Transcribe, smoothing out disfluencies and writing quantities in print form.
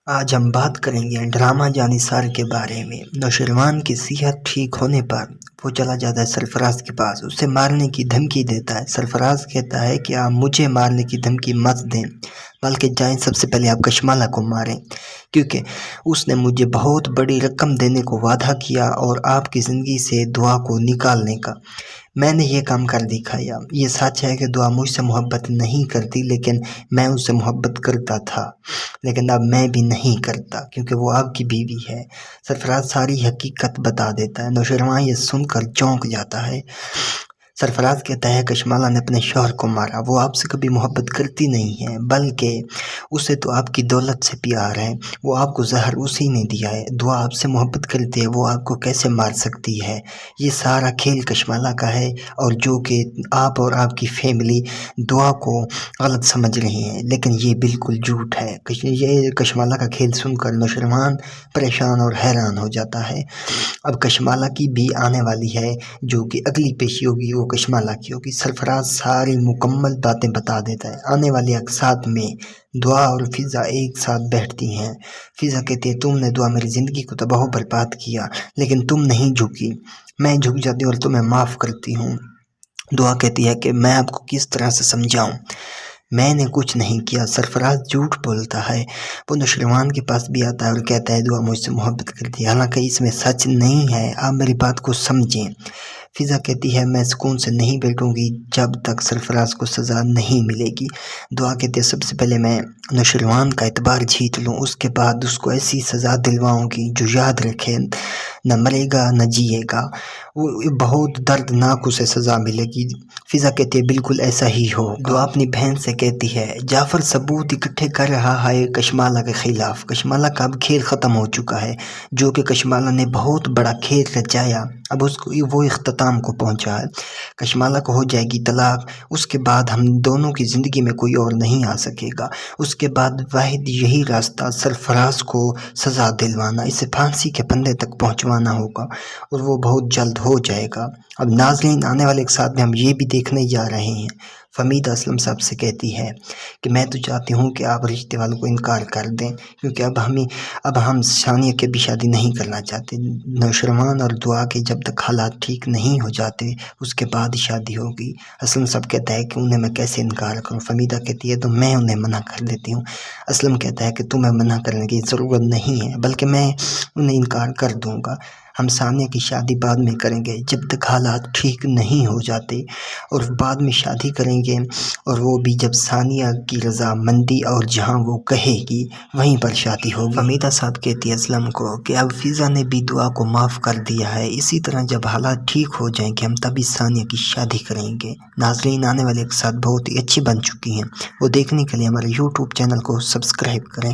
آج ہم بات کریں گے ڈرامہ جانثار کے بارے میں۔ نوشیروان کی صحت ٹھیک ہونے پر وہ چلا جاتا ہے سرفراز کے پاس، اسے مارنے کی دھمکی دیتا ہے۔ سرفراز کہتا ہے کہ آپ مجھے مارنے کی دھمکی مت دیں، بلکہ جائیں سب سے پہلے آپ کشمالہ کو ماریں، کیونکہ اس نے مجھے بہت بڑی رقم دینے کو وعدہ کیا اور آپ کی زندگی سے دعا کو نکالنے کا۔ میں نے یہ کام کر دکھایا۔ یہ سچ ہے کہ دعا مجھ سے محبت نہیں کرتی، لیکن میں اس سے محبت کرتا تھا، لیکن اب میں بھی نہیں کرتا کیونکہ وہ آپ کی بیوی ہے۔ سرفراز ساری حقیقت بتا دیتا ہے۔ نوشیروان یہ سن کر چونک جاتا ہے۔ سرفراز کہتا ہے کشمالہ نے اپنے شوہر کو مارا، وہ آپ سے کبھی محبت کرتی نہیں ہے، بلکہ اسے تو آپ کی دولت سے پیار ہے، وہ آپ کو زہر اسی نے دیا ہے۔ دعا آپ سے محبت کرتی ہے، وہ آپ کو کیسے مار سکتی ہے؟ یہ سارا کھیل کشمالہ کا ہے، اور جو کہ آپ اور آپ کی فیملی دعا کو غلط سمجھ رہی ہیں، لیکن یہ بالکل جھوٹ ہے۔ یہ کشمالہ کا کھیل سن کر نوشیروان پریشان اور حیران ہو جاتا ہے۔ اب کشمالہ کی بھی آنے والی ہے، جو کہ اگلی پیشی ہوگی وہ کشمالہ کی ہوگی۔ سرفراز ساری مکمل باتیں بتا دیتا ہے۔ آنے والی اقساط میں دعا اور فضا ایک ساتھ بیٹھتی ہیں۔ فضا کہتی ہے تم نے دعا میری زندگی کو تباہ و برباد کیا، لیکن تم نہیں جھکی، میں جھک جاتی ہوں اور تمہیں معاف کرتی ہوں۔ دعا کہتی ہے کہ میں آپ کو کس طرح سے سمجھاؤں، میں نے کچھ نہیں کیا۔ سرفراز جھوٹ بولتا ہے۔ وہ نوشیروان کے پاس بھی آتا ہے اور کہتا ہے دعا مجھ سے محبت کرتی ہے، حالانکہ اس میں سچ نہیں ہے، آپ میری بات کو سمجھیں۔ فضا کہتی ہے میں سکون سے نہیں بیٹھوں گی جب تک سرفراز کو سزا نہیں ملے گی۔ دعا کہتی ہے سب سے پہلے میں نوشیروان کا اعتبار جیت لوں، اس کے بعد اس کو ایسی سزا دلواؤں گی جو یاد رکھے، نہ مرے گا نہ جیے گا، وہ بہت دردناک اسے سزا ملے گی۔ فضا کہتی ہے بالکل ایسا ہی ہو۔ دعا اپنی بہن سے کہتی ہے جعفر ثبوت اکٹھے کر رہا ہے کشمالہ کے خلاف، کشمالہ کا اب کھیل ختم ہو چکا ہے، جو کہ کشمالہ نے بہت بڑا کھیل رچایا، اب اس کو وہ اختتام کو پہنچا ہے۔ کشمالہ کو ہو جائے گی طلاق، اس کے بعد ہم دونوں کی زندگی میں کوئی اور نہیں آ سکے گا۔ اس کے بعد واحد یہی راستہ سرفراز کو سزا دلوانا، اسے پھانسی کے پھندے تک پہنچوانا ہوگا، اور وہ بہت جلد ہو جائے گا۔ اب ناظرین آنے والے ایک ساتھ میں ہم یہ بھی دیکھنے جا رہے ہیں، فہمیدہ اسلم صاحب سے کہتی ہے کہ میں تو چاہتی ہوں کہ آپ رشتے والوں کو انکار کر دیں، کیونکہ اب ہم ثانیہ کے بھی شادی نہیں کرنا چاہتے۔ نوشیروان اور دعا کے جب تک حالات ٹھیک نہیں ہو جاتے اس کے بعد شادی ہوگی۔ اسلم صاحب کہتا ہے کہ انہیں میں کیسے انکار کروں، فہمیدہ کہتی ہے تو میں انہیں منع کر دیتی ہوں۔ اسلم کہتا ہے کہ تمہیں منع کرنے کی ضرورت نہیں ہے، بلکہ میں انہیں انکار کر دوں گا، ہم ثانیہ کی شادی بعد میں کریں گے جب تک حالات ٹھیک نہیں ہو جاتے، اور بعد میں شادی کریں گے، اور وہ بھی جب ثانیہ کی رضامندی اور جہاں وہ کہے گی وہیں پر شادی ہوگی۔ فہمیدہ صاحب کہتی ہے اسلم کو کہ اب فضا نے بھی دعا کو معاف کر دیا ہے، اسی طرح جب حالات ٹھیک ہو جائیں گے ہم تبھی ثانیہ کی شادی کریں گے۔ ناظرین آنے والے ایک ساتھ بہت ہی اچھی بن چکی ہیں، وہ دیکھنے کے لیے ہمارے یوٹیوب چینل کو سبسکرائب کریں۔